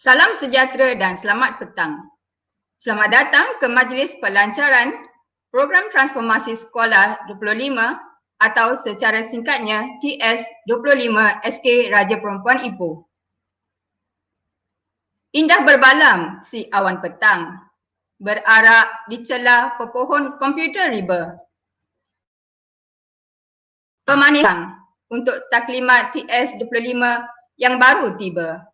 Salam sejahtera dan selamat petang. Selamat datang ke Majlis Pelancaran Program Transformasi Sekolah 25 atau secara singkatnya TS25 SK Raja Perempuan Ipoh. Indah berbalam si awan petang, berarak di celah pepohon komputer riba. Pemanihan untuk taklimat TS25 yang baru tiba.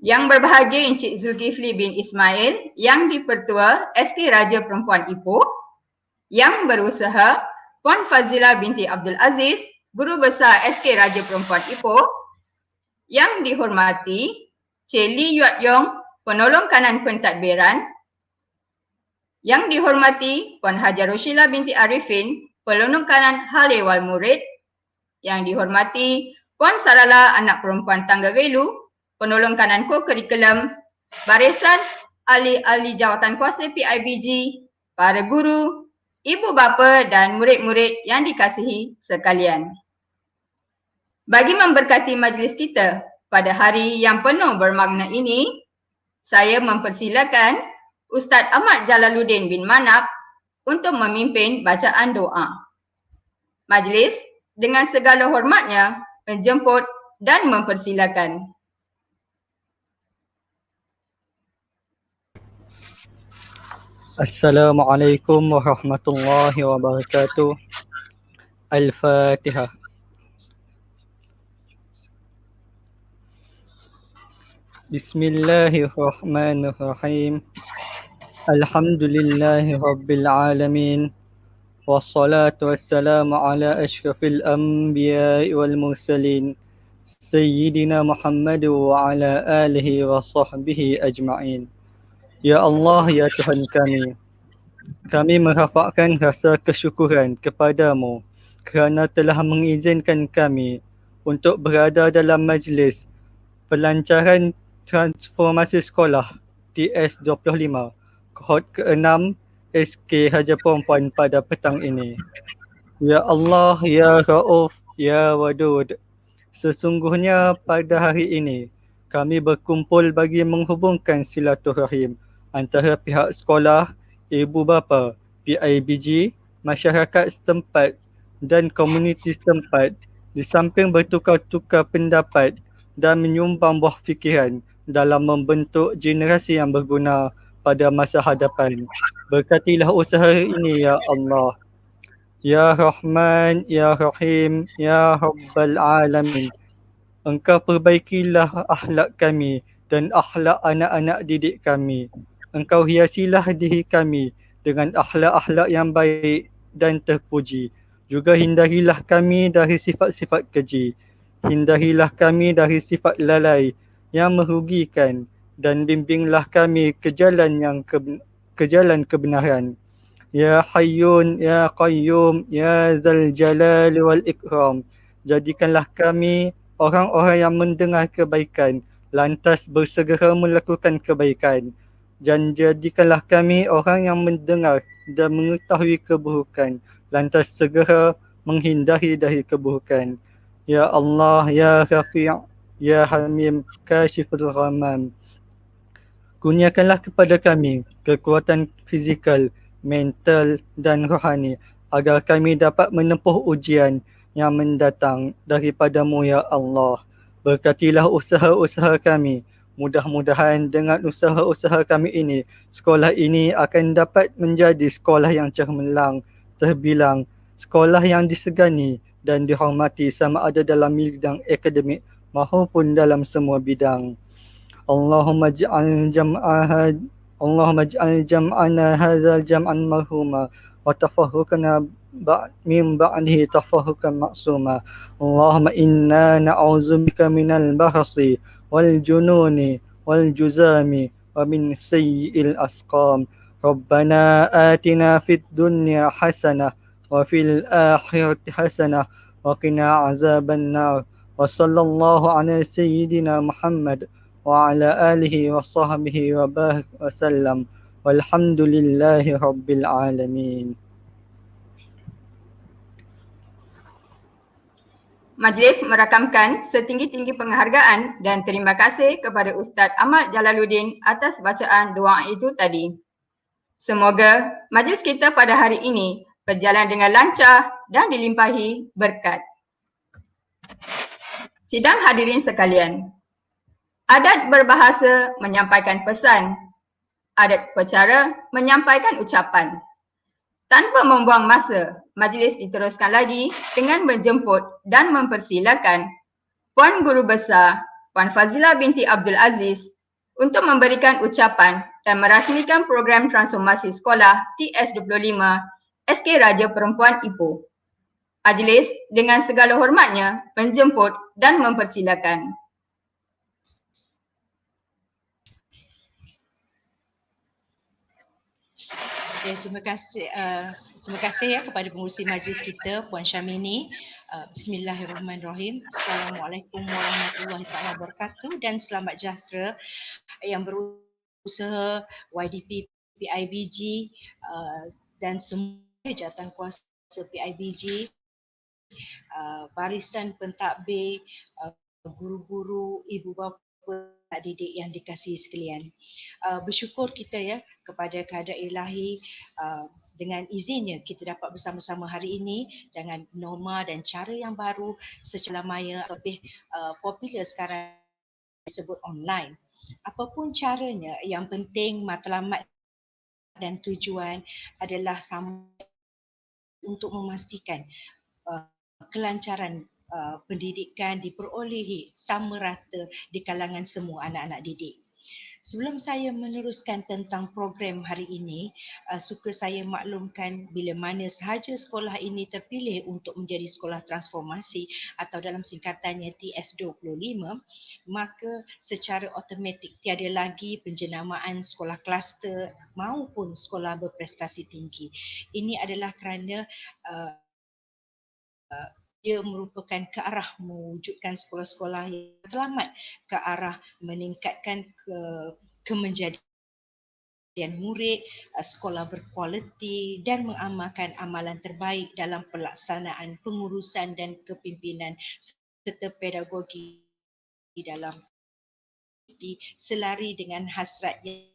Yang berbahagia Encik Zulkifli bin Ismail yang dipertua SK Raja Perempuan Ipoh, yang berusaha Puan Fazila binti Abdul Aziz, Guru Besar SK Raja Perempuan Ipoh, yang dihormati Cik Lee Yuat Yong, Penolong Kanan Pentadbiran, yang dihormati Puan Hajar Roshila binti Arifin, Penolong Kanan Halewal Murid, yang dihormati Puan Sarala Anak Perempuan Tangga Velu, Penolong Kanan Co-Kurikulum, barisan ahli-ahli jawatan kuasa PIBG, para guru, ibu bapa dan murid-murid yang dikasihi sekalian. Bagi memberkati majlis kita pada hari yang penuh bermakna ini, saya mempersilakan Ustaz Ahmad Jalaluddin bin Manap untuk memimpin bacaan doa. Majlis dengan segala hormatnya menjemput dan mempersilakan. Assalamualaikum warahmatullahi wabarakatuh. Al-Fatihah. Bismillahirrahmanirrahim. Alhamdulillahi rabbil alamin. Wassalatu wassalamu ala asyrafil anbiya'i wal mursalin. Sayyidina Muhammad wa ala alihi wa sahbihi ajma'in. Ya Allah, ya Tuhan kami merafakkan rasa kesyukuran kepadamu kerana telah mengizinkan kami untuk berada dalam majlis pelancaran transformasi sekolah TS25 kohort ke-6 SK Raja Perempuan pada petang ini. Ya Allah, ya Rauf, ya Wadud, sesungguhnya pada hari ini kami berkumpul bagi menghubungkan silaturahim antara pihak sekolah, ibu bapa, PIBG, masyarakat setempat dan komuniti setempat di samping bertukar-tukar pendapat dan menyumbang buah fikiran dalam membentuk generasi yang berguna pada masa hadapan. Berkatilah usaha ini ya Allah. Ya Rahman, Ya Rahim, Ya Rabbal Alamin. Engkau perbaikilah akhlak kami dan akhlak anak-anak didik kami. Engkau hiasilah diri kami dengan akhlak-akhlak yang baik dan terpuji. Juga hindarilah kami dari sifat-sifat keji. Hindarilah kami dari sifat lalai yang merugikan dan bimbinglah kami ke jalan kebenaran. Ya Hayyun, Ya Qayyum, Ya Zal Jalal wal Ikram. Jadikanlah kami orang-orang yang mendengar kebaikan, lantas bersegera melakukan kebaikan. Dan jadikanlah kami orang yang mendengar dan mengetahui keburukan, lantas segera menghindari dari keburukan. Ya Allah, Ya Rafi', Ya Hamim, Kashiful Ghamam. Kurniakanlah kepada kami kekuatan fizikal, mental dan rohani agar kami dapat menempuh ujian yang mendatang daripadamu ya Allah. Berkatilah usaha-usaha kami. Mudah-mudahan dengan usaha-usaha kami ini, sekolah ini akan dapat menjadi sekolah yang cemerlang, terbilang, sekolah yang disegani dan dihormati sama ada dalam bidang akademik maupun dalam semua bidang. اللهم اجعل جمعنا هذا جمعا مرحوما وتفرقنا من بعده تفرقا معصوما. اللهم إنا نعوذ بك من البرص والجنون والجذام ومن سيء الأسقام. ربنا آتنا في الدنيا حسنة وفي الآخرة حسنة وقنا عذاب النار. وصلى الله على سيدنا محمد وعلى آله وصحبه وبارك وسلم والحمد لله رب العالمين. Majlis merakamkan setinggi-tinggi penghargaan dan terima kasih kepada Ustaz Ahmad Jalaluddin atas bacaan doa itu tadi. Semoga majlis kita pada hari ini berjalan dengan lancar dan dilimpahi berkat. Sidang hadirin sekalian, adat berbahasa menyampaikan pesan, adat upacara menyampaikan ucapan. Tanpa membuang masa, majlis diteruskan lagi dengan menjemput dan mempersilakan Puan Guru Besar Puan Fazila binti Abdul Aziz untuk memberikan ucapan dan merasmikan program transformasi sekolah TS25 SK Raja Perempuan Ipoh. Majlis dengan segala hormatnya menjemput dan mempersilakan. Okay, terima kasih ya kepada pengurusi majlis kita Puan Syamini. Bismillahirrahmanirrahim. Assalamualaikum warahmatullahi wabarakatuh dan selamat sejahtera yang berusaha YDP PIBG dan semua jawatankuasa PIBG, barisan pentadbir, guru-guru, ibu bapa, didik yang dikasihi sekalian. Bersyukur kita ya kepada keadaan ilahi, dengan izinnya kita dapat bersama-sama hari ini dengan norma dan cara yang baru secara maya, lebih popular sekarang disebut online. Apapun caranya, yang penting matlamat dan tujuan adalah sama untuk memastikan kelancaran pendidikan diperolehi sama rata di kalangan semua anak-anak didik. Sebelum saya meneruskan tentang program hari ini, suka saya maklumkan bila mana sahaja sekolah ini terpilih untuk menjadi sekolah transformasi atau dalam singkatannya TS25, maka secara automatik tiada lagi penjenamaan sekolah kluster maupun sekolah berprestasi tinggi. Ini adalah kerana dia merupakan ke arah mewujudkan sekolah-sekolah yang selamat, ke arah meningkatkan kemenjadian murid, sekolah berkualiti dan mengamalkan amalan terbaik dalam pelaksanaan pengurusan dan kepimpinan serta pedagogi dalam selari dengan hasrat yang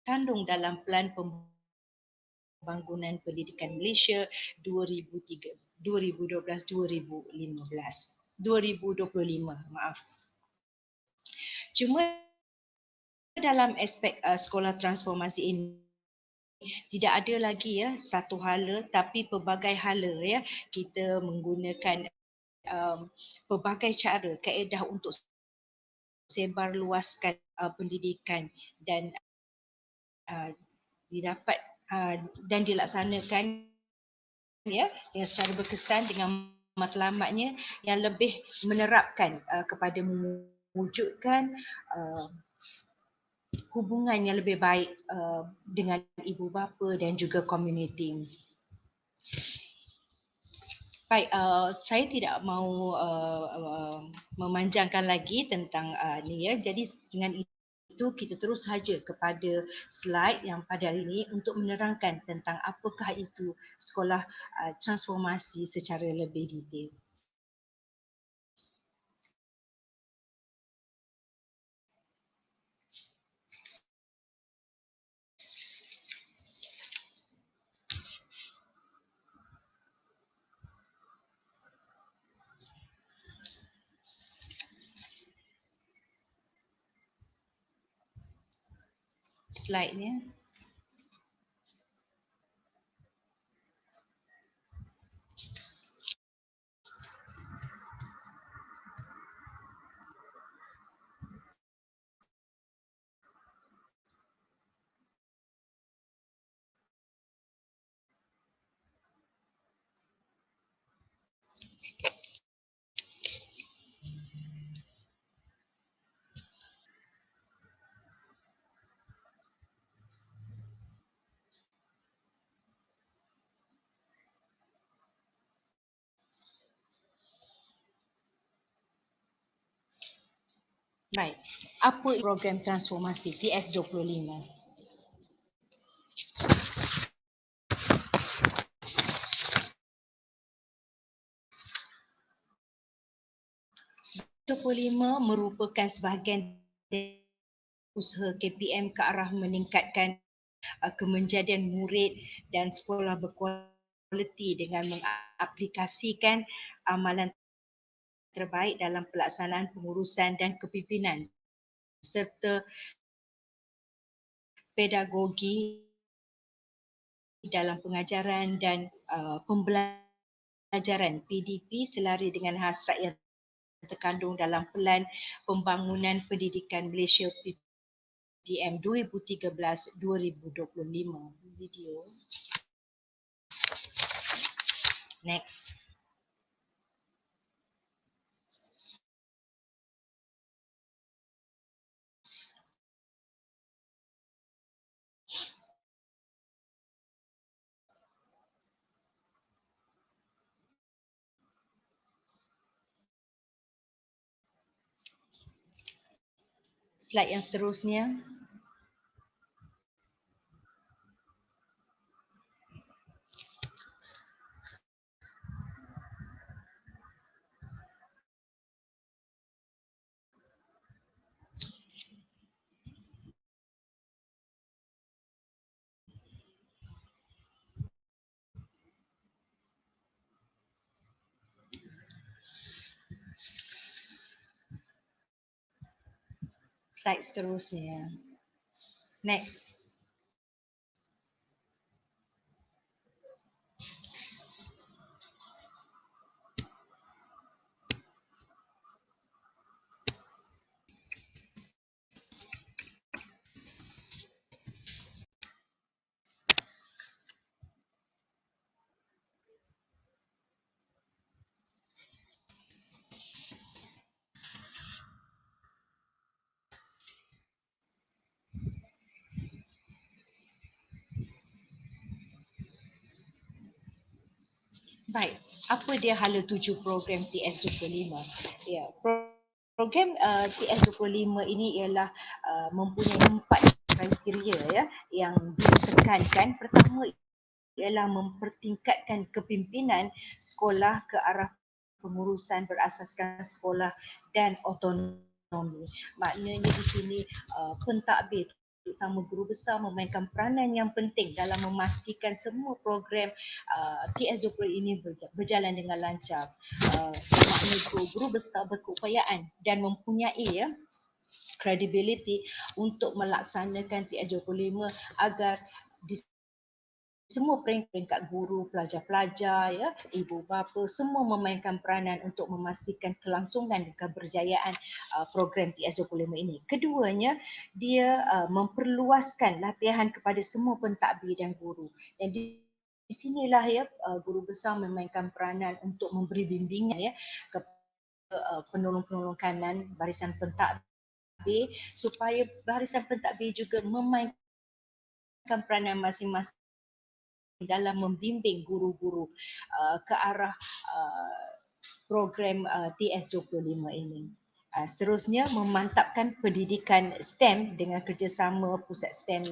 kandung dalam Pelan Pembangunan Pendidikan Malaysia 2012-2025. Cuma dalam aspek sekolah transformasi ini tidak ada lagi ya satu hala, tapi pelbagai hala ya kita menggunakan pelbagai cara kaedah untuk sebarluaskan pendidikan dan didapat dan dilaksanakan ya yang secara berkesan dengan matlamatnya yang lebih menerapkan kepada mewujudkan hubungan yang lebih baik dengan ibu bapa dan juga komuniti. Baik, saya tidak mahu memanjangkan lagi tentang ni ya. Jadi dengan itu kita terus saja kepada slide yang pada hari ini untuk menerangkan tentang apakah itu sekolah transformasi secara lebih detail. Slide-nya. Baik, apa program transformasi TS25? T25 merupakan sebahagian dari usaha KPM ke arah meningkatkan kemenjadian murid dan sekolah berkualiti dengan mengaplikasikan amalan terbaik dalam pelaksanaan pengurusan dan kepimpinan serta pedagogi dalam pengajaran dan pembelajaran PDP selari dengan hasrat yang terkandung dalam Pelan Pembangunan Pendidikan Malaysia PPM 2013-2025. Video. Next. Slide yang seterusnya. Slide seterusnya. Next. Baik, apa dia hala tuju program TS25? Ya, program TS25 ini ialah mempunyai 4 kriteria ya yang ditekankan. Pertama ialah mempertingkatkan kepimpinan sekolah ke arah pengurusan berasaskan sekolah dan autonomi. Maknanya di sini pentadbir terutama guru besar memainkan peranan yang penting dalam memastikan semua program TS20 ini berjalan dengan lancar. Maknanya guru besar berkeupayaan dan mempunyai ya credibility untuk melaksanakan TS25 agar di semua peringkat guru, pelajar-pelajar, ya, ibu bapa semua memainkan peranan untuk memastikan kelangsungan dan keberjayaan program TS25 ini. Keduanya, dia memperluaskan latihan kepada semua pentadbir dan guru. Dan di sinilah ya guru besar memainkan peranan untuk memberi bimbingan ya kepada penolong-penolong kanan barisan pentadbir supaya barisan pentadbir juga memainkan peranan masing-masing dalam membimbing guru-guru ke arah program TS25 ini. Seterusnya, memantapkan pendidikan STEM dengan kerjasama pusat STEM,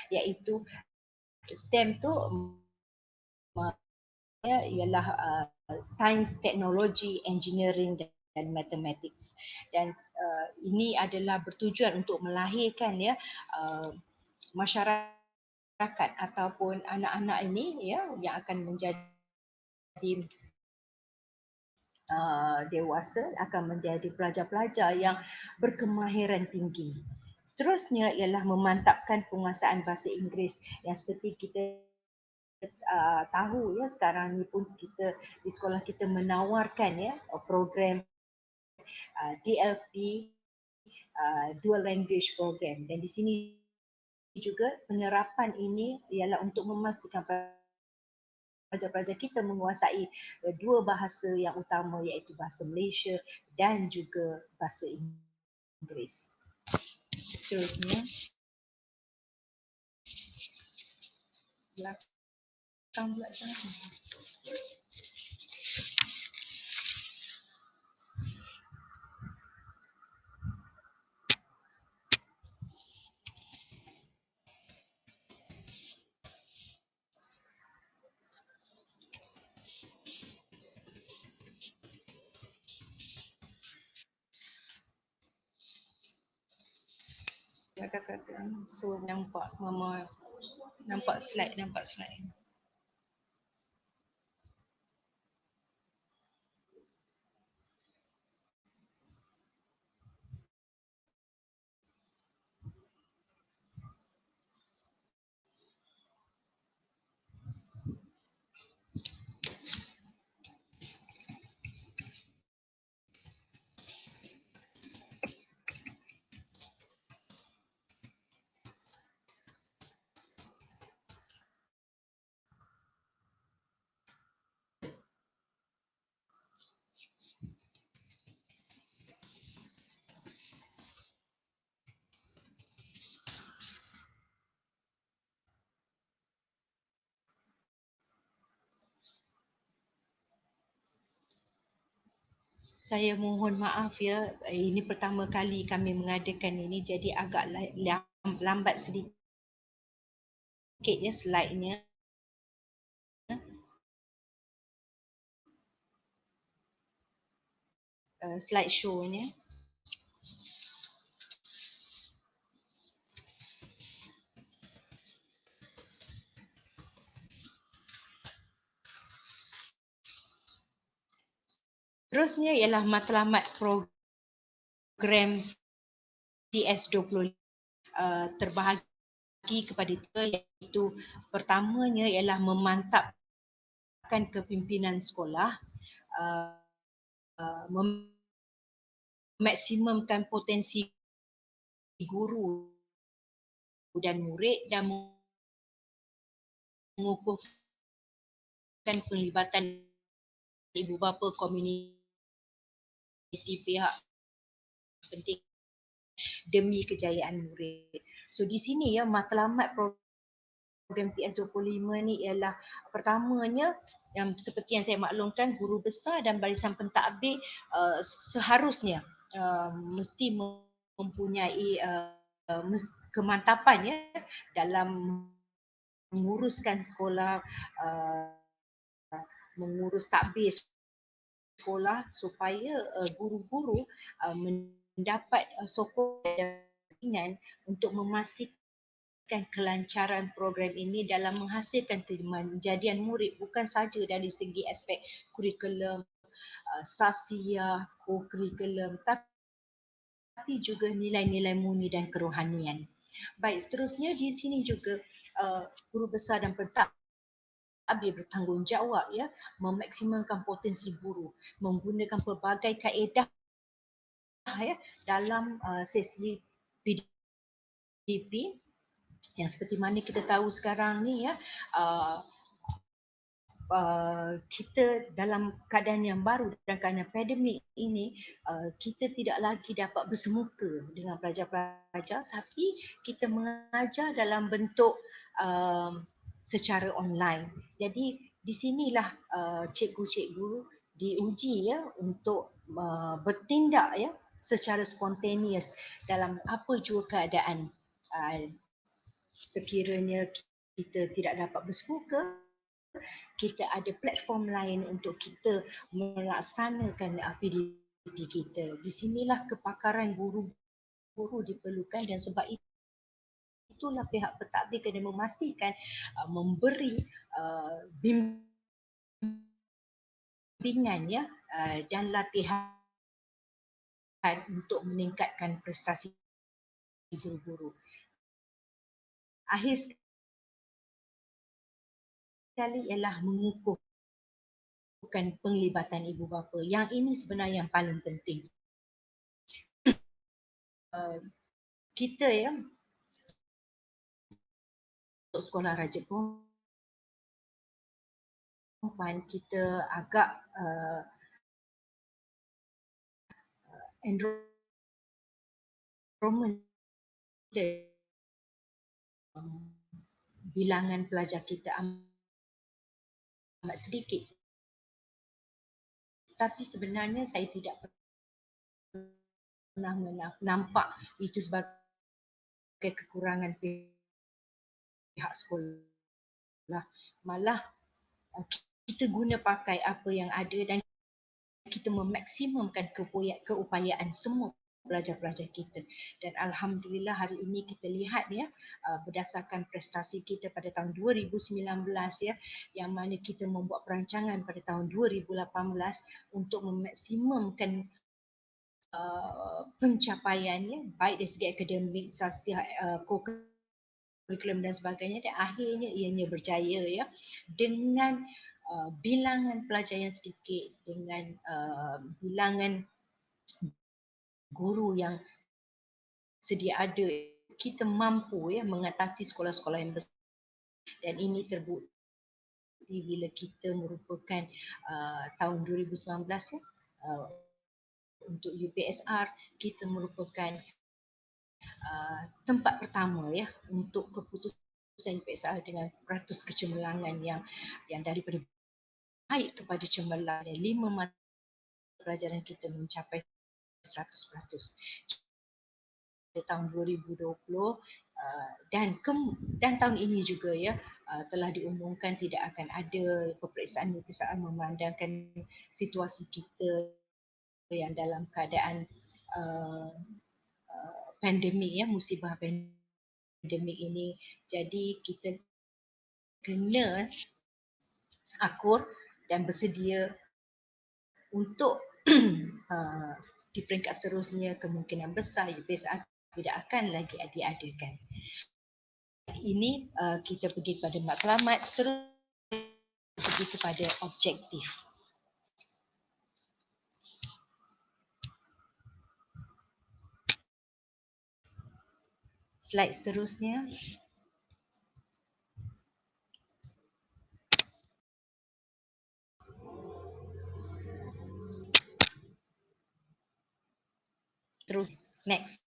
iaitu STEM tu ialah sains, teknologi, engineering dan mathematics. Dan ini adalah bertujuan untuk melahirkan ya masyarakat ataupun anak-anak ini ya yang akan menjadi dewasa, akan menjadi pelajar-pelajar yang berkemahiran tinggi. Seterusnya ialah memantapkan penguasaan bahasa Inggeris yang seperti kita tahu ya sekarang ni pun kita di sekolah kita menawarkan ya program DLP Dual Language Program, dan di sini juga penerapan ini ialah untuk memastikan pelajar-pelajar kita menguasai dua bahasa yang utama iaitu bahasa Malaysia dan juga bahasa Inggeris. Seterusnya, belakang pula jangan. Kakak-kakak. So nampak mama, nampak slide. Saya mohon maaf ya, ini pertama kali kami mengadakan ini, jadi agak lambat sedikit ya slide-nya. Slide show-nya. Terusnya ialah matlamat program TS20 terbahagi kepada tiga, iaitu pertamanya ialah memantapkan kepimpinan sekolah, memaksimumkan potensi guru dan murid dan mengukuhkan penglibatan ibu bapa, komuniti, pihak penting demi kejayaan murid. So di sini ya matlamat program TS25 ni ialah pertamanya yang seperti yang saya maklumkan, guru besar dan barisan pentadbir seharusnya mesti mempunyai kemantapan ya dalam menguruskan sekolah, mengurus takbir sekolah supaya guru-guru mendapat sokongan untuk memastikan kelancaran program ini dalam menghasilkan kejadian murid, bukan saja dari segi aspek kurikulum, sasiah, co-kurikulum, tapi juga nilai-nilai murni dan kerohanian. Baik, seterusnya di sini juga guru besar dan pentadbir bertanggungjawab ya memaksimumkan potensi guru, menggunakan pelbagai kaedah ya dalam sesi PDP yang seperti mana kita tahu sekarang ni ya, kita dalam keadaan yang baru dan keadaan pandemik ini, kita tidak lagi dapat bersemuka dengan pelajar-pelajar, tapi kita mengajar dalam bentuk secara online. Jadi di sinilah cikgu-cikgu diuji ya untuk bertindak ya secara spontaneous dalam apa jua keadaan. Sekiranya kita tidak dapat bersemuka, kita ada platform lain untuk kita melaksanakan PDP kita. Di sinilah kepakaran guru diperlukan dan sebab itulah pihak pentadbir kena memastikan memberi bimbingan ya dan latihan untuk meningkatkan prestasi guru-guru. Akhir sekali ialah mengukuhkan penglibatan ibu bapa. Yang ini sebenarnya yang paling penting. Kita ya untuk sekolah Raja Perempuan kita agak enrollment bilangan pelajar kita amat sedikit. Tapi sebenarnya saya tidak pernah nampak itu sebagai kekurangan pihak sekolah. Malah kita guna pakai apa yang ada dan kita memaksimumkan keupayaan semua pelajar-pelajar kita. Dan alhamdulillah hari ini kita lihat ya, berdasarkan prestasi kita pada tahun 2019 ya, yang mana kita membuat perancangan pada tahun 2018 untuk memaksimumkan pencapaiannya baik dari segi akademik, sosial, kurikulum dan sebagainya, dan akhirnya ianya berjaya ya, dengan bilangan pelajar yang sedikit, dengan bilangan guru yang sedia ada, kita mampu ya mengatasi sekolah-sekolah yang besar. Dan ini terbukti bila kita merupakan tahun 2019 ya, untuk UPSR kita merupakan tempat pertama ya untuk keputusan UPSR dengan peratus kecemerlangan yang daripada baik kepada cemerlang, dan 5 mata pelajaran kita mencapai 100%. Pada tahun 2020 dan tahun ini juga ya, telah diumumkan tidak akan ada peperiksaan memandangkan situasi kita yang dalam keadaan pandemik ya, musibah pandemik ini. Jadi kita kena akur dan bersedia untuk di peringkat seterusnya kemungkinan besar UPSR tidak akan lagi diadakan. Ini kita pergi kepada matlamat, seterusnya pergi kepada objektif. Slide seterusnya. Terus next.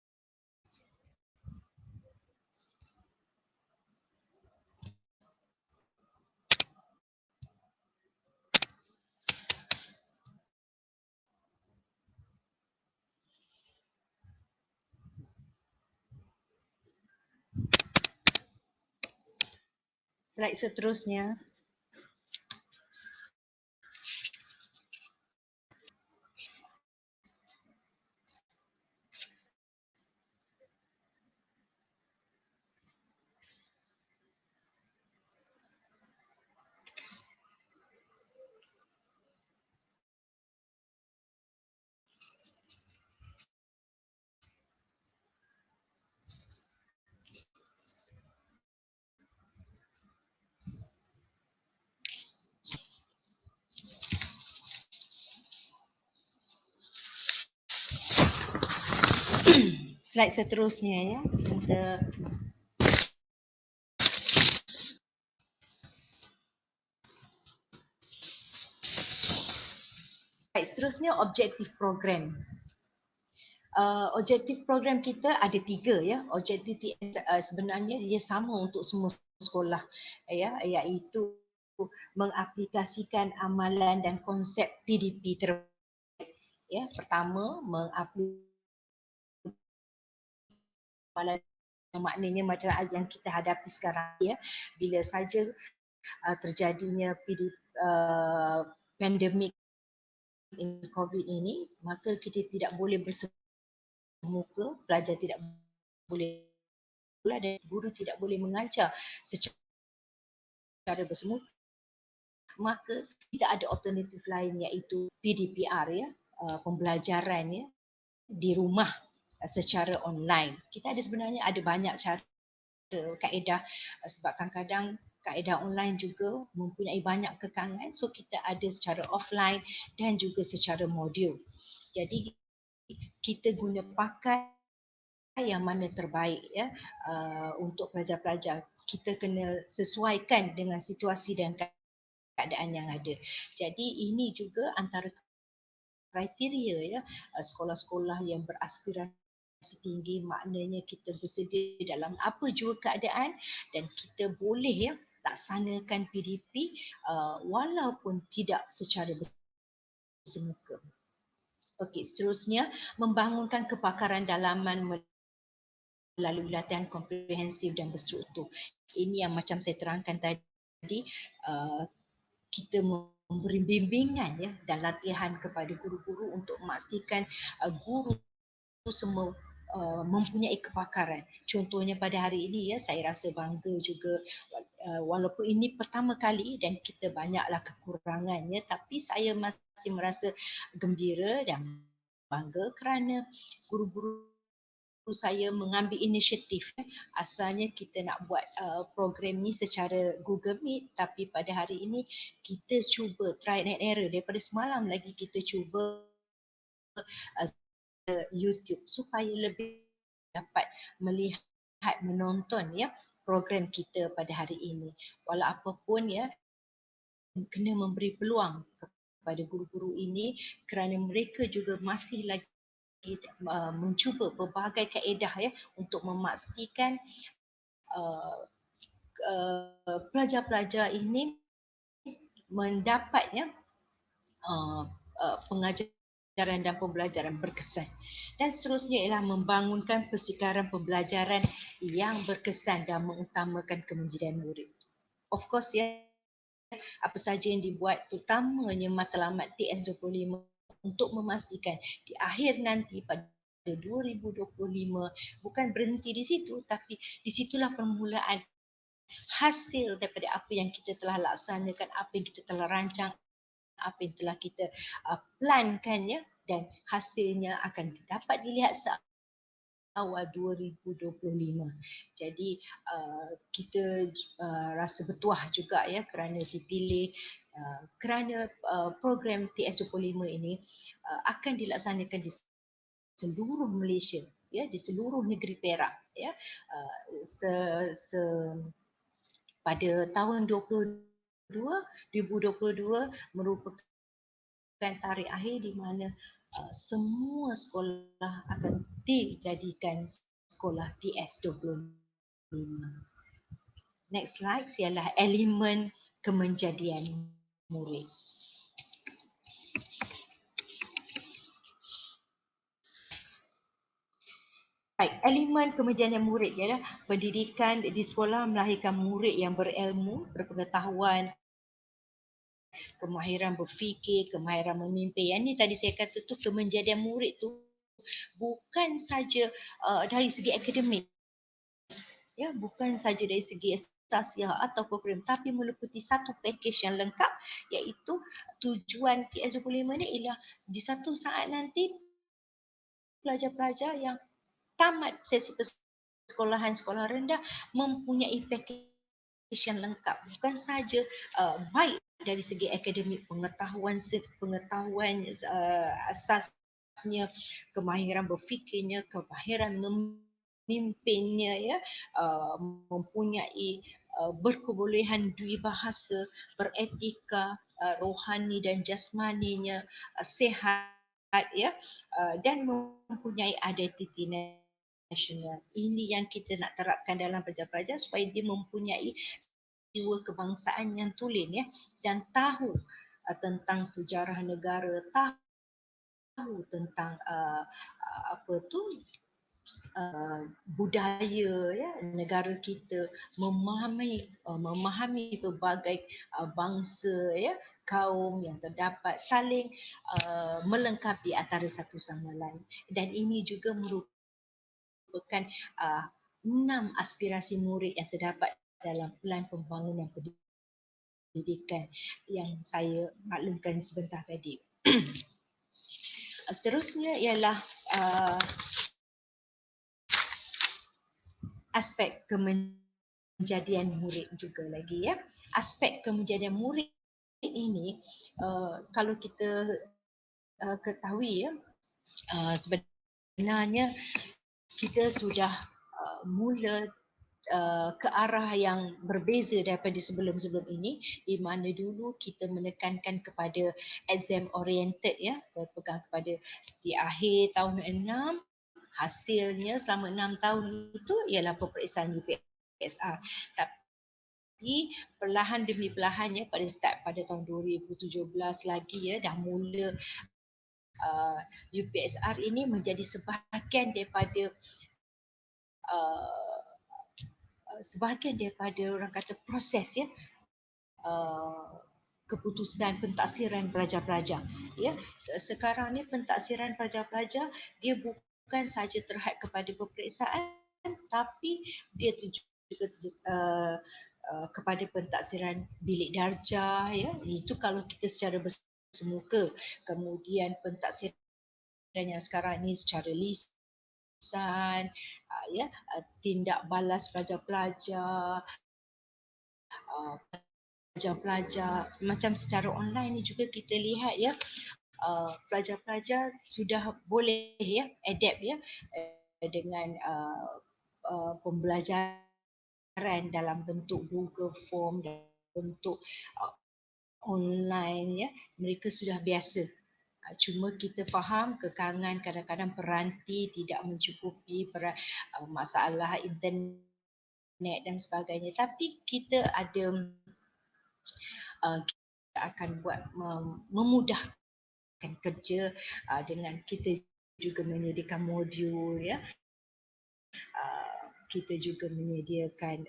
Slide seterusnya. Slide seterusnya ya. Slide seterusnya objektif program. Objektif program kita ada 3 ya. Objektif sebenarnya dia sama untuk semua sekolah ya, iaitu mengaplikasikan amalan dan konsep PDP terbaik. Ya, pertama mengaplikasikan amalan, maknanya macam yang kita hadapi sekarang ya, bila saja terjadinya pandemik COVID ini, maka kita tidak boleh bersemuka, pelajar tidak boleh sekolah dan guru tidak boleh mengajar secara bersemuka. Maka tidak ada alternatif lain iaitu PDPR ya, pembelajaran ya di rumah secara online. Kita sebenarnya ada banyak cara, kaedah, sebab kadang-kadang kaedah online juga mempunyai banyak kekangan, so kita ada secara offline dan juga secara modul. Jadi kita guna pakai yang mana terbaik ya, untuk pelajar-pelajar. Kita kena sesuaikan dengan situasi dan keadaan yang ada. Jadi ini juga antara kriteria ya, sekolah-sekolah yang beraspirasi tinggi, maknanya kita bersedia dalam apa jua keadaan dan kita boleh ya laksanakan PDP walaupun tidak secara bersemuka. Okey, seterusnya membangunkan kepakaran dalaman melalui latihan komprehensif dan berstruktur. Ini yang macam saya terangkan tadi, kita memberi bimbingan ya dan latihan kepada guru-guru untuk memastikan guru semua mempunyai kepakaran. Contohnya pada hari ini ya, saya rasa bangga juga walaupun ini pertama kali dan kita banyaklah kekurangannya, tapi saya masih merasa gembira dan bangga kerana guru-guru saya mengambil inisiatif. Asalnya kita nak buat program ni secara Google Meet, tapi pada hari ini kita cuba try and error. Daripada semalam lagi kita cuba YouTube supaya lebih dapat melihat, menonton ya program kita pada hari ini. Walau apapun ya, kena memberi peluang kepada guru-guru ini kerana mereka juga masih lagi mencuba pelbagai kaedah ya untuk memastikan pelajar-pelajar ini mendapatnya pengajaran dan pembelajaran berkesan. Dan seterusnya ialah membangunkan persikaran pembelajaran yang berkesan dan mengutamakan kemenjadian murid. Of course ya, apa saja yang dibuat terutamanya matlamat TS25 untuk memastikan di akhir nanti pada 2025 bukan berhenti di situ, tapi di situlah permulaan hasil daripada apa yang kita telah laksanakan, apa yang kita telah rancang, apa yang telah kita plankan ya, dan hasilnya akan dapat dilihat awal 2025. Jadi kita rasa bertuah juga ya kerana dipilih kerana program TS25 ini akan dilaksanakan di seluruh Malaysia ya, di seluruh negeri Perak ya. Pada tahun 2022 merupakan tarikh akhir di mana semua sekolah akan dijadikan sekolah TS25. Next slide ialah elemen kemenjadian murid. Baik, elemen kemenjadian murid ialah pendidikan di sekolah melahirkan murid yang berilmu, berpengetahuan, kemahiran berfikir, kemahiran memimpin. Yang ni tadi saya kata tu kemenjadian murid tu bukan saja dari segi akademik. Ya, bukan saja dari segi asasiah atau program, tapi meliputi satu pakej yang lengkap, iaitu tujuan TS25 ni ialah di satu saat nanti pelajar-pelajar yang tamat sesi persekolahan sekolah rendah mempunyai pakej yang lengkap, bukan saja baik dari segi akademik, pengetahuan asasnya, kemahiran berfikirnya, kemahiran memimpinnya ya, mempunyai berkebolehan dwibahasa, beretika, rohani dan jasmaninya sihat ya, dan mempunyai identiti nasional. Ini yang kita nak terapkan dalam pelajar-pelajar supaya dia mempunyai jiwa kebangsaan yang tulen ya, dan tahu tentang sejarah negara, tahu tentang budaya ya negara kita, memahami pelbagai bangsa ya, kaum yang terdapat, saling melengkapi antara satu sama lain. Dan ini juga merupakan 6 aspirasi murid yang terdapat dalam Pelan Pembangunan Pendidikan yang saya maklumkan sebentar tadi. Seterusnya ialah aspek kemenjadian murid juga lagi ya. Aspek kemenjadian murid ini kalau kita ketahui ya, sebenarnya kita sudah mula ke arah yang berbeza daripada sebelum-sebelum ini, di mana dulu kita menekankan kepada exam oriented ya, berpegang kepada di akhir tahun 6 hasilnya selama 6 tahun itu ialah peperiksaan UPSR. Tapi perlahan demi perlahannya pada tahun 2017 lagi ya, dah mula UPSR ini menjadi sebahagian daripada orang kata proses ya, keputusan pentaksiran pelajar-pelajar ya. Sekarang ni pentaksiran pelajar-pelajar dia bukan saja terhad kepada peperiksaan, tapi dia juga kepada pentaksiran bilik darjah, ya. Itu kalau kita secara bersemuka. Kemudian pentaksiran yang sekarang ni secara lisan, ya, tindak balas pelajar-pelajar, pelajar-pelajar macam secara online ni juga kita lihat, ya, pelajar-pelajar sudah boleh, ya, adapt, ya, dengan pembelajaran dalam bentuk Google Form, dalam bentuk online, ya. Mereka sudah biasa. Cuma kita faham kekangan kadang-kadang peranti tidak mencukupi, masalah internet dan sebagainya. Tapi kita ada kita akan buat memudahkan kerja dengan kita juga menyediakan modul, ya. Kita juga menyediakan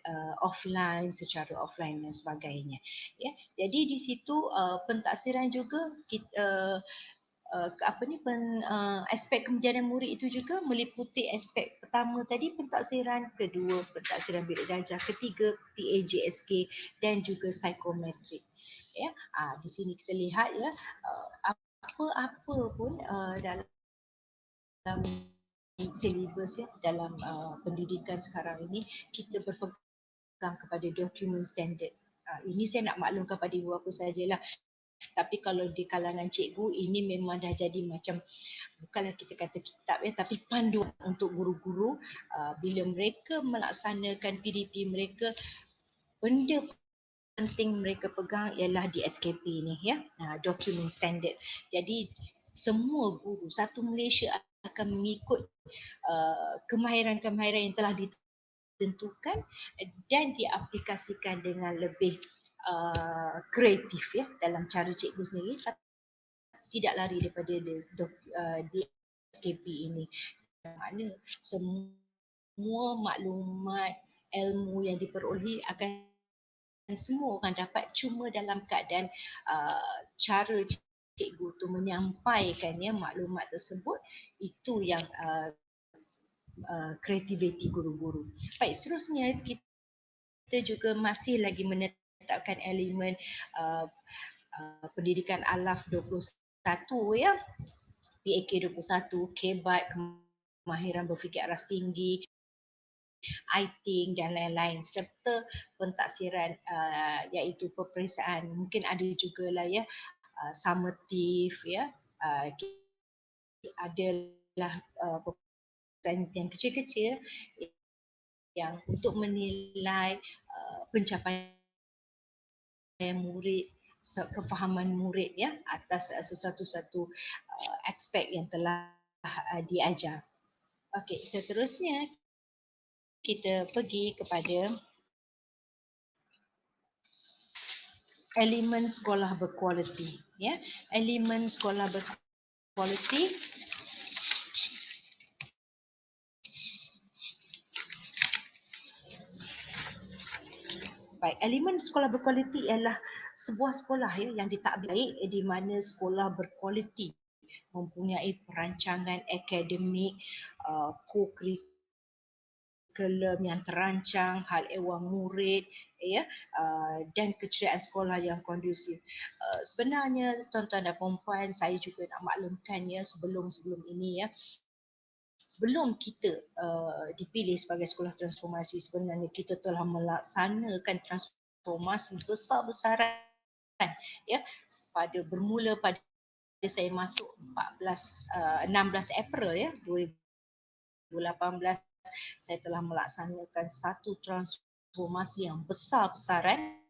secara offline dan sebagainya, ya. Jadi di situ pentaksiran juga kita aspek kemujayaan murid itu juga meliputi aspek pertama tadi pentaksiran, kedua pentaksiran bilik darjah, ketiga PAJSK dan juga psikometrik, ya. Di sini kita lihat, ya, apa-apa pun dalam silibus, ya, dalam pendidikan sekarang ini kita berpegang kepada dokumen standard. Ini saya nak maklumkan pada ibu bapa sajalah. Tapi kalau di kalangan cikgu, ini memang dah jadi macam, bukanlah kita kata kitab, ya, tapi panduan untuk guru-guru bila mereka melaksanakan PDP mereka, benda penting mereka pegang ialah di SKP ni, ya, dokumen standard. Jadi semua guru satu Malaysia akan mengikut kemahiran-kemahiran yang telah ditentukan dan diaplikasikan dengan lebih kreatif, ya, dalam cara cikgu sendiri, tidak lari daripada di SKP ini. Makna semua maklumat, ilmu yang diperolehi akan semua orang dapat, cuma dalam keadaan cara cikgu tu menyampaikannya maklumat tersebut, itu yang kreativiti guru-guru. Baik, seterusnya kita juga masih lagi menetapkan elemen pendidikan alaf 21, ya, PAK 21, KEBAT, kemahiran berfikir aras tinggi, ITING dan lain-lain, serta pentaksiran iaitu peperiksaan. Mungkin ada juga lah, ya, summative, ya, adalah peperiksaan yang kecil-kecil yang untuk menilai pencapaian murid, kefahaman murid, ya, atas sesuatu-satu aspek yang telah diajar. Okey, seterusnya kita pergi kepada elemen sekolah berkualiti, ya. Elemen sekolah berkualiti baik, elemen sekolah berkualiti ialah sebuah sekolah, ya, yang ditakbir di mana sekolah berkualiti mempunyai perancangan akademik, co-curriculum yang terancang, hal ehwal murid, ya, dan keceriaan sekolah yang kondusif. Sebenarnya tuan-tuan dan puan-puan, saya juga nak maklumkan, ya, sebelum ini, ya, sebelum kita dipilih sebagai sekolah transformasi, sebenarnya kita telah melaksanakan transformasi besar-besaran, ya, bermula pada saya masuk 16 April, ya, 2018, saya telah melaksanakan satu transformasi yang besar-besaran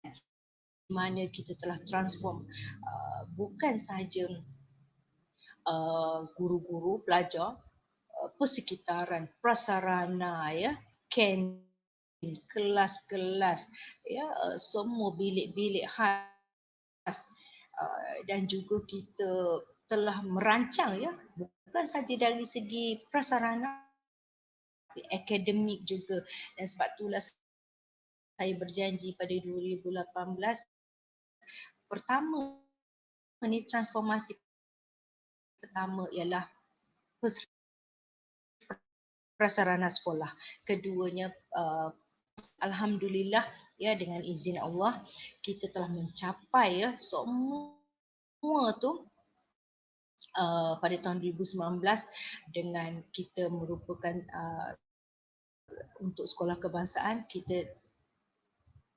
di mana kita telah transform bukan sahaja guru-guru, pelajar, persekitaran, prasarana, ya, kantin, kelas-kelas, ya, semua bilik-bilik khas, dan juga kita telah merancang, ya, bukan saja dari segi prasarana, tapi akademik juga. Dan sebab itulah saya berjanji pada 2018 pertama ni, transformasi pertama ialah prasarana sekolah. Keduanya alhamdulillah ya, dengan izin Allah kita telah mencapai ya semua tu pada tahun 2019 dengan kita merupakan untuk sekolah kebangsaan kita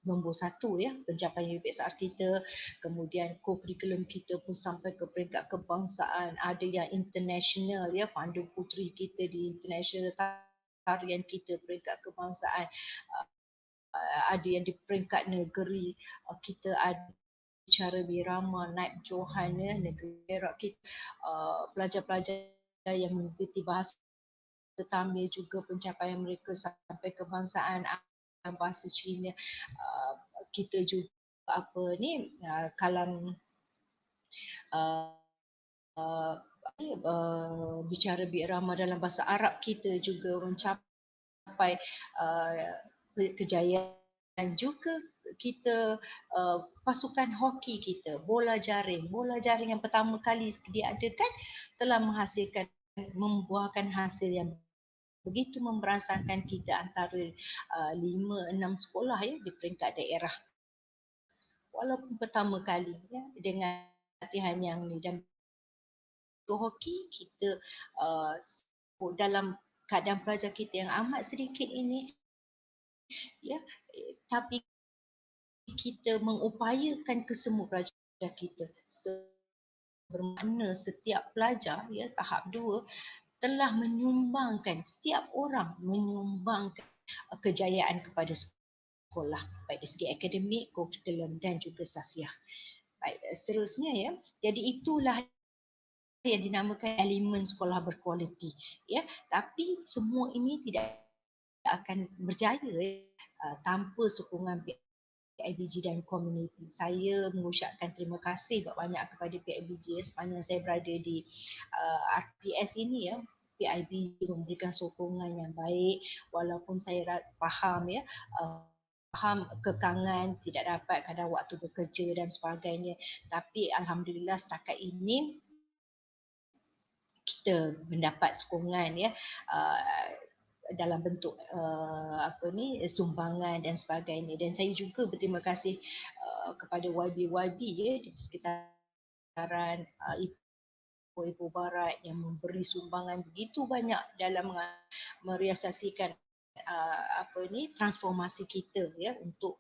nombor 1 ya, pencapaian UPSR kita, kemudian kurikulum kita pun sampai ke peringkat kebangsaan, ada yang international ya, pandu puteri kita di international, tarian kita peringkat kebangsaan, ada yang di peringkat negeri, kita ada cara birama, naib Johan ya, negeri Perak kita, pelajar-pelajar yang mengikuti bahasa Tamil juga pencapaian mereka sampai kebangsaan bahasa Cina. Kita juga kalang bicara birama dalam bahasa Arab kita juga mencapai kejayaan. Dan juga kita pasukan hoki kita, bola jaring yang pertama kali diadakan telah membuahkan hasil yang begitu memberasakan kita antara 5-6 sekolah ya di peringkat daerah. Walaupun pertama kali ya, dengan latihan yang ni, dan hoki kita dalam keadaan pelajar kita yang amat sedikit ini ya, tapi kita mengupayakan kesemua pelajar kita, bermakna setiap pelajar ya tahap 2 telah menyumbangkan, setiap orang menyumbangkan kejayaan kepada sekolah baik dari segi akademik, kurikulum dan juga sasiah. Baik, seterusnya ya. Jadi itulah yang dinamakan elemen sekolah berkualiti ya. Tapi semua ini tidak akan berjaya tanpa sokongan PIBG dan komuniti. Saya mengucapkan terima kasih banyak kepada PIBG sepanjang saya berada di RPS ini ya. PIBG memberikan sokongan yang baik walaupun saya faham ya, faham kekangan tidak dapat kadang waktu bekerja dan sebagainya, tapi alhamdulillah setakat ini kita mendapat sokongan ya dalam bentuk sumbangan dan sebagainya. Dan saya juga berterima kasih kepada YB ya di sekitaran Ipoh Barat yang memberi sumbangan begitu banyak dalam merealisasikan transformasi kita ya untuk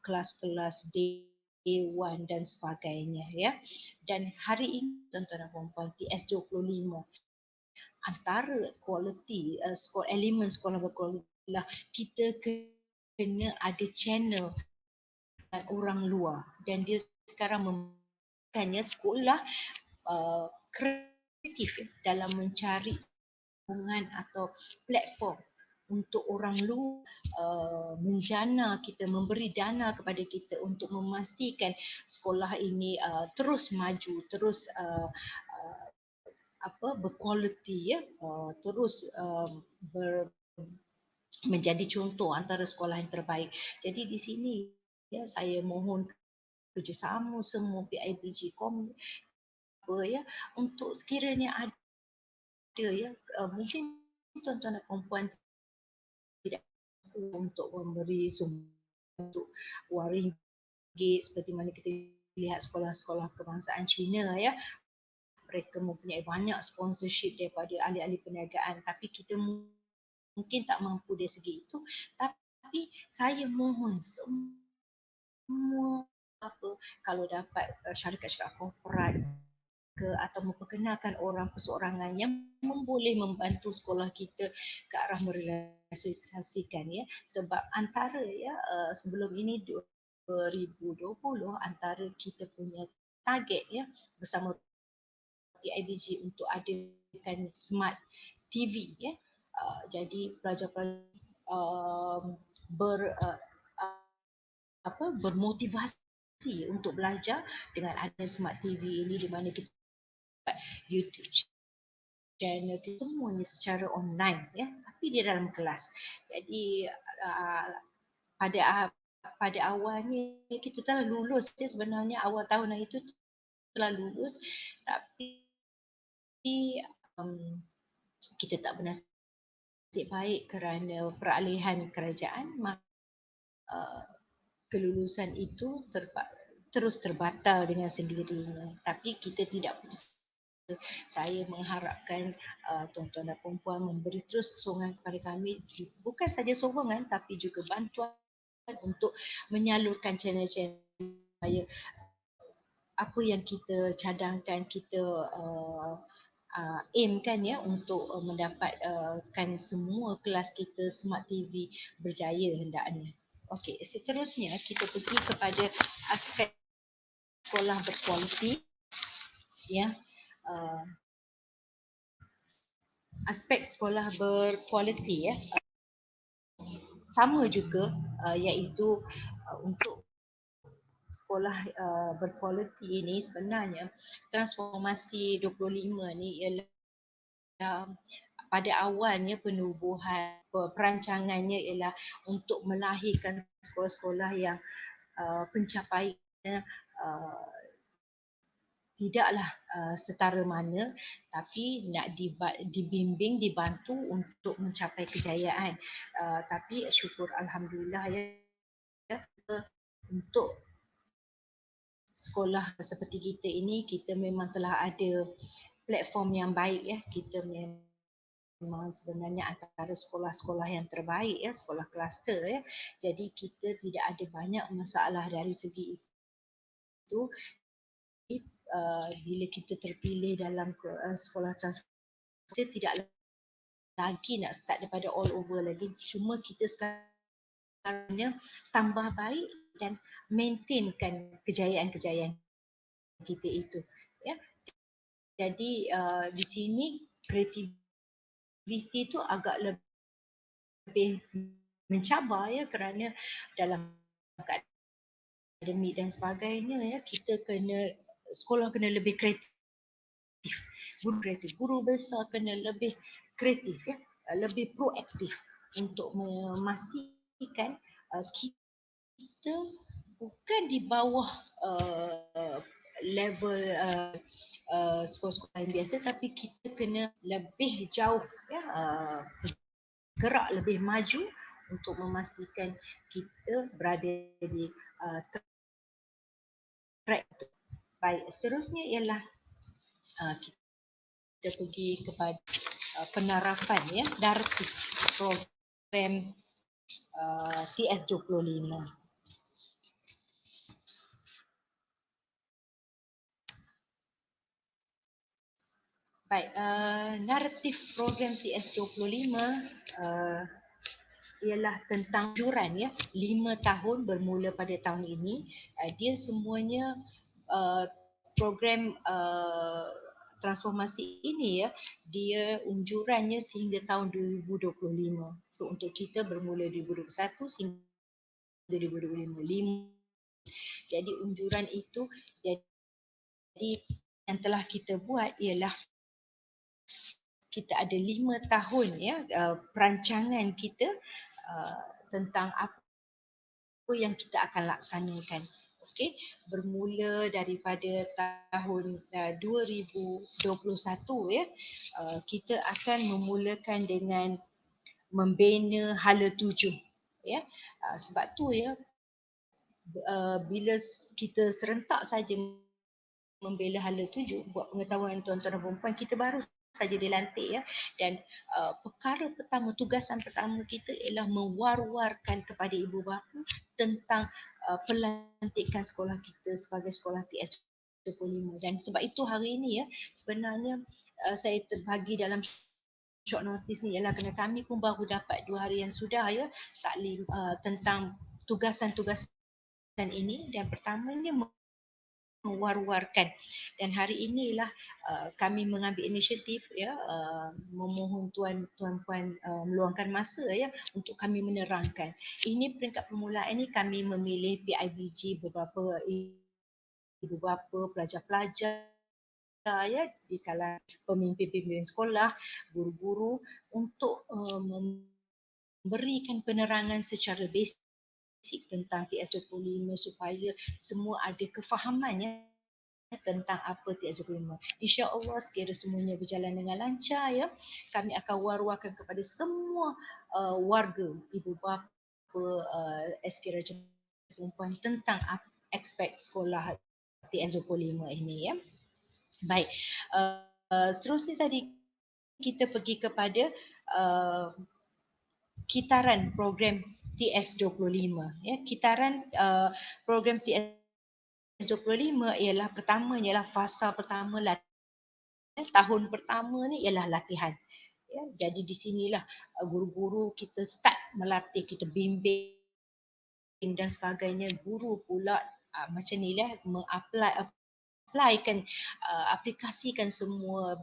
kelas-kelas Day1 dan sebagainya ya. Dan hari ini tuan-tuan dan puan-puan, TS25 antara kualiti elemen sekolah berkualiti lah, kita kena ada channel orang luar, dan dia sekarang memberikannya sekolah kreatif dalam mencari sokongan atau platform untuk orang luar menjana kita, memberi dana kepada kita untuk memastikan sekolah ini terus maju, terus berkualiti ya, terus menjadi contoh antara sekolah yang terbaik. Jadi di sini ya saya mohon kerjasama semua PIBG ya untuk sekiranya ada ya mungkin tuan-tuan dan puan-puan tidak untuk memberi sumbangan untuk waring gate seperti mana kita lihat sekolah-sekolah kebangsaan Cina ya, mereka mempunyai banyak sponsorship daripada ahli-ahli perniagaan, tapi kita mungkin tak mampu dari segi itu. Tapi saya mohon semua kalau dapat syarikat-syarikat korporat atau memperkenalkan orang perseorangan yang boleh membantu sekolah kita ke arah merealisasikan ya, sebab antara ya sebelum ini 2020 antara kita punya target ya bersama PIBG untuk adakan smart TV ya. Jadi pelajar-pelajar bermotivasi untuk belajar dengan ada smart TV ini, di mana kita YouTube channel kita semuanya secara online ya, tapi di dalam kelas. Jadi pada awalnya kita telah lulus ya, sebenarnya awal tahun itu telah lulus, tapi kita tak pernah nasib baik kerana peralihan kerajaan, kelulusan itu terus terbatal dengan sendirinya. Tapi kita tidak putus. Saya mengharapkan tuan-tuan dan puan-puan memberi terus sokongan kepada kami, bukan saja sokongan tapi juga bantuan untuk menyalurkan channel-channel supaya apa yang kita cadangkan, kita aimkan ya untuk mendapatkan semua kelas kita Smart TV berjaya hendaknya. Okey, seterusnya kita pergi kepada aspek sekolah berkualiti. Ya, aspek sekolah berkualiti ya, sama juga iaitu untuk sekolah berkualiti ini sebenarnya transformasi 25 ni ialah pada awalnya penubuhan perancangannya ialah untuk melahirkan sekolah-sekolah yang pencapaiannya tidaklah setara mana, tapi nak dibimbing, dibantu untuk mencapai kejayaan. Tapi syukur Alhamdulillah ya, untuk sekolah seperti kita ini, kita memang telah ada platform yang baik ya. Kita memang sebenarnya antara sekolah-sekolah yang terbaik ya, sekolah kluster ya. Jadi kita tidak ada banyak masalah dari segi itu. Bila kita terpilih dalam sekolah transport, kita tidak lagi nak start daripada all over lagi. Cuma kita sekarang tambah baik dan maintainkan kejayaan-kejayaan kita itu. Ya. Jadi di sini kreativiti itu agak lebih mencabar ya, kerana dalam akademik dan sebagainya ya, kita sekolah kena lebih kreatif. Guru besar kena lebih kreatif ya, lebih proaktif untuk memastikan kita bukan di bawah level sekolah-sekolah yang biasa, tapi kita kena lebih jauh ya, gerak lebih maju untuk memastikan kita berada di track itu. Baik, seterusnya ialah kita pergi kepada penerapan ya, darti program TS25. Baik, naratif program TS25 ialah tentang anjuran ya, 5 tahun bermula pada tahun ini. Dia semuanya program transformasi ini ya, dia unjurannya sehingga tahun 2025. So untuk kita bermula 2021 sehingga 2025. Jadi unjuran itu, jadi yang telah kita buat ialah kita ada 5 tahun ya, perancangan kita tentang apa yang kita akan laksanakan. Okey, bermula daripada tahun 2021 ya, kita akan memulakan dengan membina hala 7 ya. Sebab tu ya, bila kita serentak saja membela hala 7, buat pengetahuan tuan-tuan dan puan-puan, kita baru saja dilantik ya, dan perkara pertama, tugasan pertama kita ialah mewar-warkan kepada ibu bapa tentang pelantikan sekolah kita sebagai sekolah TS25. Dan sebab itu hari ini ya, sebenarnya saya terbagi dalam short notice ni ialah kerana kami pun baru dapat 2 hari yang sudah ya taklim tentang tugasan-tugasan ini, dan pertamanya mewar-warkan, dan hari inilah kami mengambil inisiatif ya, memohon tuan-puan meluangkan masa ya untuk kami menerangkan. Ini peringkat permulaan ini kami memilih PIBG, beberapa ibu bapa, pelajar-pelajar ya di kalangan pemimpin-pemimpin sekolah, guru-guru, untuk memberikan penerangan secara basic tentang TS25 supaya semua ada kefahaman ya tentang apa TS25. InsyaAllah sekiranya semuanya berjalan dengan lancar ya, kami akan war-warkan kepada semua warga, ibu bapa SK Raja Perempuan tentang aspek sekolah TS25 ini ya. Baik, seterusnya tadi kita pergi kepada kitaran program TS25 ya. Kitaran program TS25 ialah pertama ialah fasa pertama latihan. Tahun pertama ni ialah latihan. Ya, jadi di sinilah guru-guru kita start melatih, kita bimbing dan sebagainya. Guru pula macam ni lah aplikasikan semua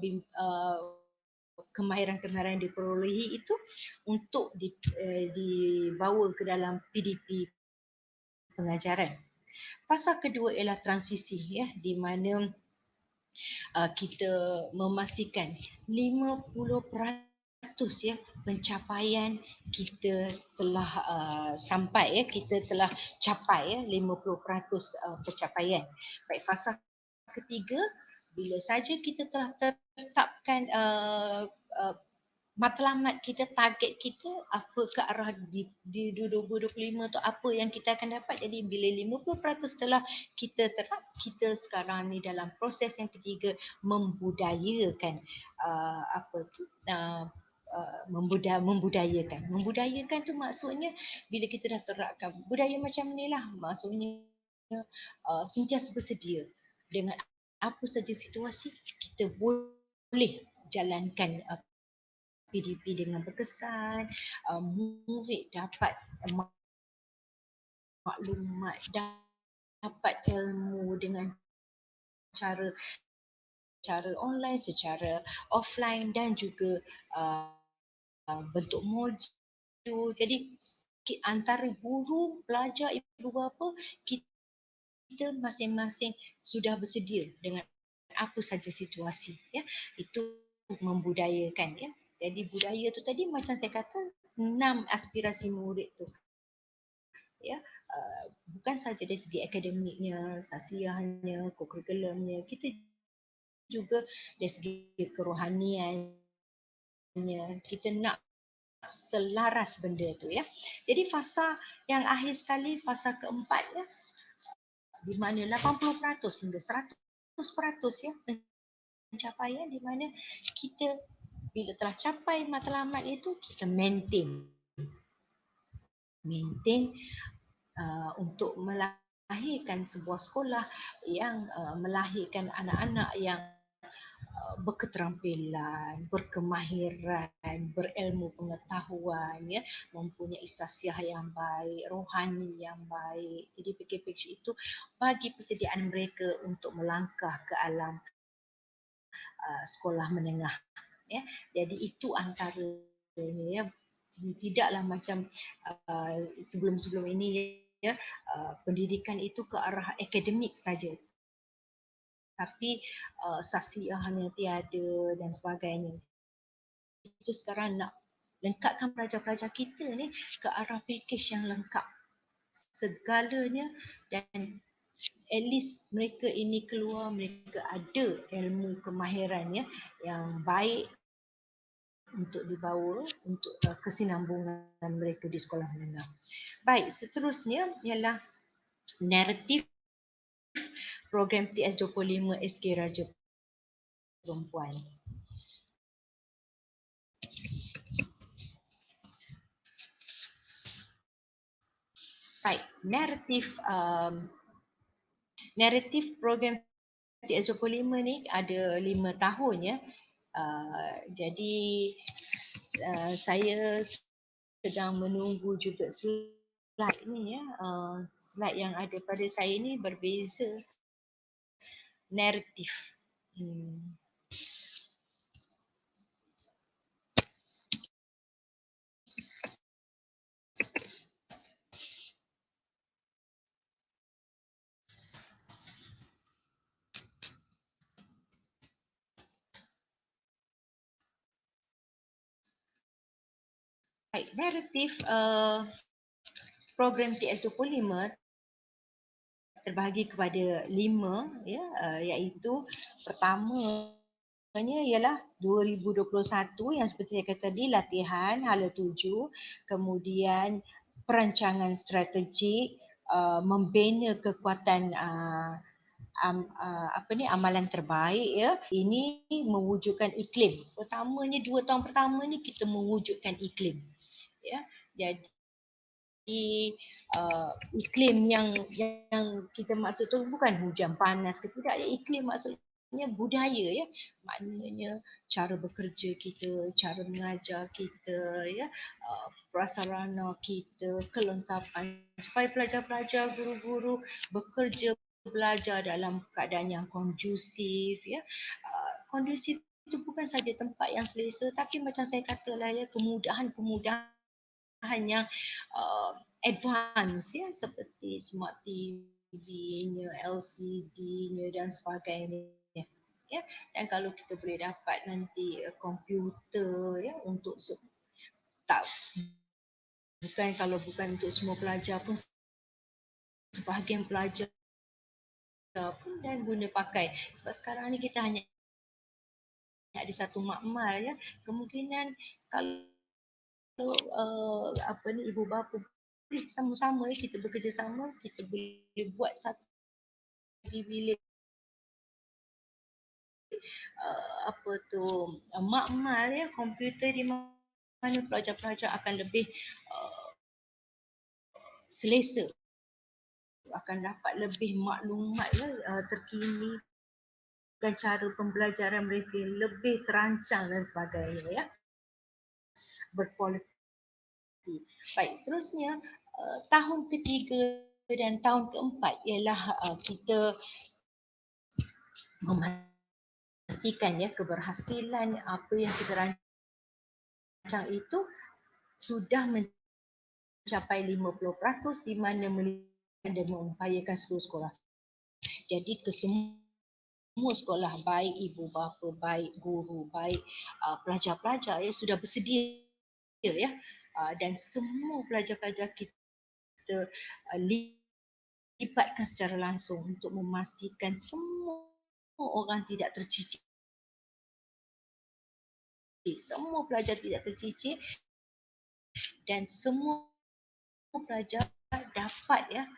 kemahiran-kemahiran yang diperolehi itu untuk dibawa ke dalam PDP pengajaran. Fasa kedua ialah transisi ya, di mana kita memastikan 50% ya pencapaian kita telah sampai ya, kita telah capai ya 50% pencapaian. Baik, fasa ketiga, bila saja kita telah tetapkan matlamat kita, target kita apa ke arah di 2025 tu apa yang kita akan dapat. Jadi bila 50% telah kita terap, kita sekarang ni dalam proses yang ketiga membudayakan membudayakan tu maksudnya bila kita dah terapkan budaya macam ni lah, maksudnya sentiasa bersedia dengan apa saja situasi kita boleh jalankan PDP dengan berkesan, murid dapat maklumat, dapat ilmu dengan cara online, secara offline dan juga bentuk modul. Jadi antara guru, pelajar, ibu bapa, kita masing-masing sudah bersedia dengan apa saja situasi ya. Itu membudayakan ya. Jadi budaya tu tadi macam saya kata 6 aspirasi murid tu. Ya, bukan saja dari segi akademiknya, sasiahnya, kurikulumnya, kita juga dari segi kerohaniannya, kita nak selaras benda tu ya. Jadi fasa yang akhir sekali, fasa keempat ya, di mana 80% hingga 100% ya pencapaian, di mana kita bila telah capai matlamat itu kita maintain untuk melahirkan sebuah sekolah yang melahirkan anak-anak yang berketerampilan, berkemahiran, berilmu pengetahuan ya, mempunyai sasiah yang baik, rohani yang baik. Jadi package itu bagi persediaan mereka untuk melangkah ke alam sekolah menengah ya. Jadi itu antaranya ya, tidaklah macam sebelum-sebelum ini ya, pendidikan itu ke arah akademik saja, tapi sasiahnya tiada dan sebagainya. Kita sekarang nak lengkapkan pelajar-pelajar kita ni ke arah package yang lengkap segalanya, dan at least mereka ini keluar, mereka ada ilmu kemahiran ya, yang baik untuk dibawa untuk kesinambungan mereka di sekolah menengah. Baik, seterusnya ialah naratif program TS25 SK Raja Perempuan. Baik, naratif program TS25 ni ada 5 tahun ya. Jadi saya sedang menunggu juga slide ni ya. Slide yang ada pada saya ni berbeza naratif. Baik, naratif program TS25 terbahagi kepada 5 ya, iaitu pertamanya ialah 2021 yang seperti saya kata tadi, latihan hala 7, kemudian perancangan strategik, membina kekuatan amalan terbaik ya. Ini mewujudkan iklim. Pertamanya 2 tahun pertama ni kita mewujudkan iklim ya. Jadi iklim yang kita maksud tu bukan hujan panas ke tidak ya, iklim maksudnya budaya ya, maknanya cara bekerja kita, cara mengajar kita ya, prasarana kita, kelengkapan supaya pelajar-pelajar, guru-guru bekerja belajar dalam keadaan yang kondusif ya. Kondusif itu bukan saja tempat yang selesa, tapi macam saya katalah ya, kemudahan-kemudahan yang advance ya, seperti smart TV-nya, LCD-nya dan sebagainya ya. Dan kalau kita boleh dapat nanti komputer ya untuk tak bukan untuk semua pelajar pun, sebahagian pelajar pun dan guna pakai, sebab sekarang ni kita hanya ada satu makmal ya. Kemungkinan kalau ibu bapa sama-sama kita bekerjasama, kita boleh buat satu bilik makmal ya, komputer di mana pelajar-pelajar akan lebih selesa, akan dapat lebih maklumat terkini dan cara pembelajaran mereka lebih terancang dan sebagainya ya, berkualiti. Baik, seterusnya tahun ketiga dan tahun keempat ialah kita memastikan ya keberhasilan apa yang kita rancang itu sudah mencapai 50% di mana dan mengupayakan seluruh sekolah. Jadi semua sekolah, baik ibu bapa, baik guru, baik pelajar-pelajar ya sudah bersedia ya, dan semua pelajar-pelajar kita libatkan secara langsung untuk memastikan semua orang tidak tercicir. Semua pelajar tidak tercicir dan semua pelajar dapat ya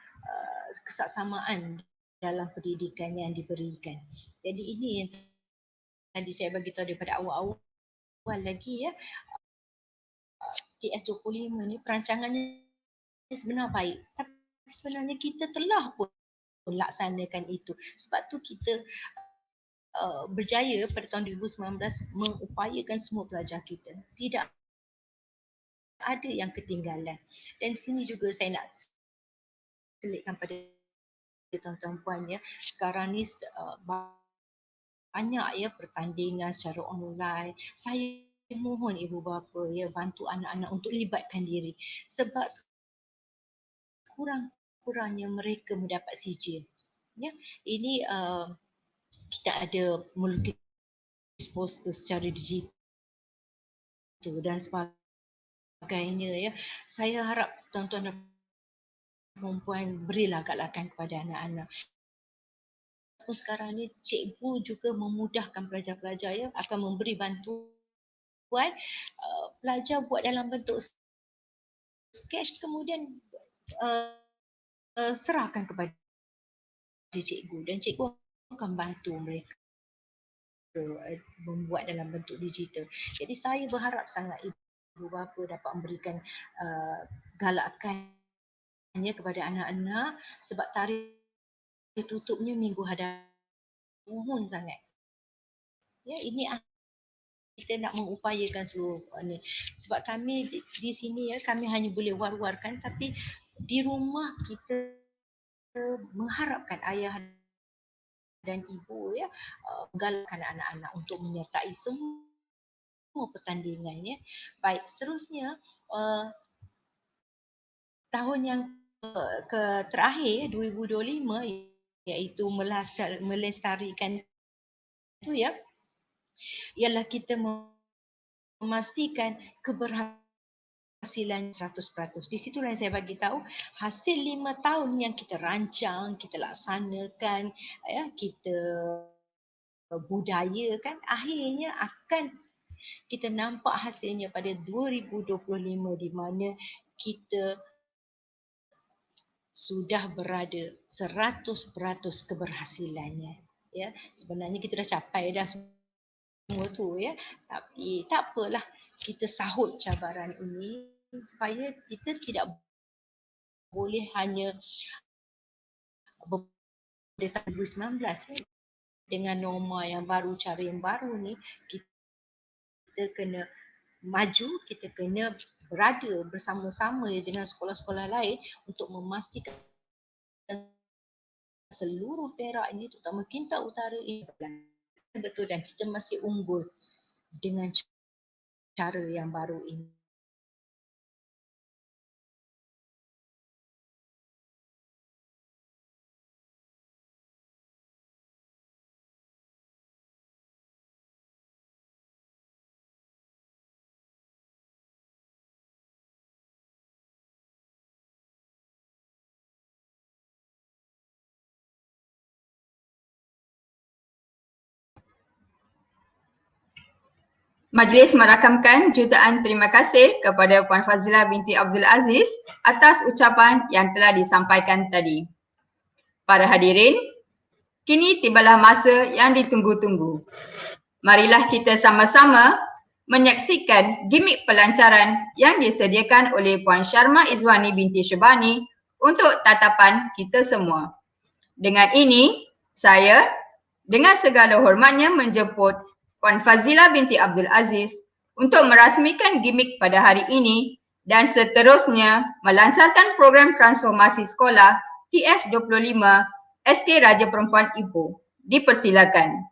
kesaksamaan dalam pendidikan yang diberikan. Jadi ini yang tadi saya bagi tahu daripada awal-awal lagi ya, TS25 ni perancangannya sebenarnya baik, tapi sebenarnya kita telah pun laksanakan itu. Sebab tu kita berjaya pada tahun 2019 mengupayakan semua pelajar kita. Tidak ada yang ketinggalan. Dan sini juga saya nak selitkan pada tuan-tuan puan ya. Sekarang ni banyak ya pertandingan secara online. Saya mohon ibu bapa ya bantu anak-anak untuk libatkan diri. Sebab kurang-kurangnya mereka mendapat sijil. Ya, ini kita ada melukis poster secara digital dan sebagainya ya. Saya harap tuan-tuan dan perempuan berilah galakan kepada anak-anak. Sekarang ni cikgu juga memudahkan pelajar-pelajar ya, akan memberi bantuan pelajar buat dalam bentuk sketch, kemudian serahkan kepada cikgu dan cikgu akan bantu mereka membuat dalam bentuk digital. Jadi saya berharap sangat ibu bapa dapat memberikan galakannya kepada anak-anak, sebab tarikh tutupnya minggu hadapan. Mohon sangat. Ya, ini kita nak mengupayakan seluruh ni. Sebab kami di sini ya, kami hanya boleh war-warkan, tapi di rumah kita mengharapkan ayah dan ibu ya menggalakkan anak-anak untuk menyertai semua pertandingan ya. Baik, seterusnya tahun yang terakhir 2025 iaitu melestarikan itu ya, ialah kita memastikan keberhasilan keberhasilan 100%. Di situlah yang saya bagi tahu hasil 5 tahun yang kita rancang, kita laksanakan, ya, kita budayakan, akhirnya akan kita nampak hasilnya pada 2025 di mana kita sudah berada 100% keberhasilannya. Ya, sebenarnya kita dah capai dah semua tu ya. Tapi tak apalah, kita sahut cabaran ini supaya kita tidak boleh hanya pada tahun 2019 ya. Dengan norma yang baru, cara yang baru ni, kita kena maju, kita kena berada bersama-sama dengan sekolah-sekolah lain untuk memastikan seluruh Perak ini, terutama Kinta Utara ini betul dan kita masih unggul dengan cara yang baru ini. Majlis merakamkan jutaan terima kasih kepada Puan Fazila binti Abdul Aziz atas ucapan yang telah disampaikan tadi. Para hadirin, kini tibalah masa yang ditunggu-tunggu. Marilah kita sama-sama menyaksikan gimik pelancaran yang disediakan oleh Puan Syarma Izwani binti Syubani untuk tatapan kita semua. Dengan ini, saya dengan segala hormatnya menjemput Puan Fazila binti Abdul Aziz untuk merasmikan gimik pada hari ini dan seterusnya melancarkan program transformasi sekolah TS25 SK Raja Perempuan Ipoh. Dipersilakan.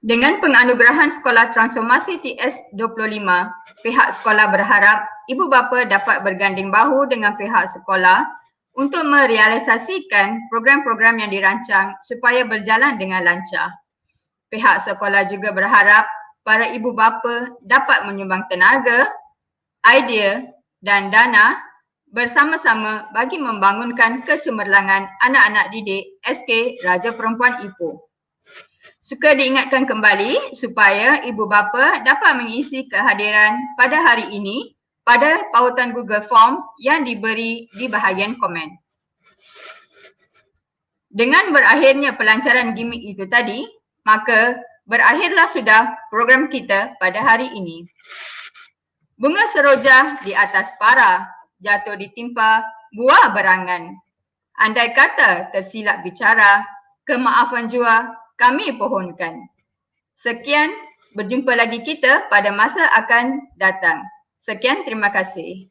Dengan penganugerahan Sekolah Transformasi TS25, pihak sekolah berharap ibu bapa dapat berganding bahu dengan pihak sekolah untuk merealisasikan program-program yang dirancang supaya berjalan dengan lancar. Pihak sekolah juga berharap para ibu bapa dapat menyumbang tenaga, idea dan dana bersama-sama bagi membangunkan kecemerlangan anak-anak didik SK Raja Perempuan Ipoh. Suka diingatkan kembali supaya ibu bapa dapat mengisi kehadiran pada hari ini pada pautan Google Form yang diberi di bahagian komen. Dengan berakhirnya pelancaran gimik itu tadi, maka berakhirlah sudah program kita pada hari ini. Bunga seroja di atas para, jatuh ditimpa buah berangan. Andai kata tersilap bicara, kemaafan jua kami pohonkan. Sekian, berjumpa lagi kita pada masa akan datang. Sekian, terima kasih.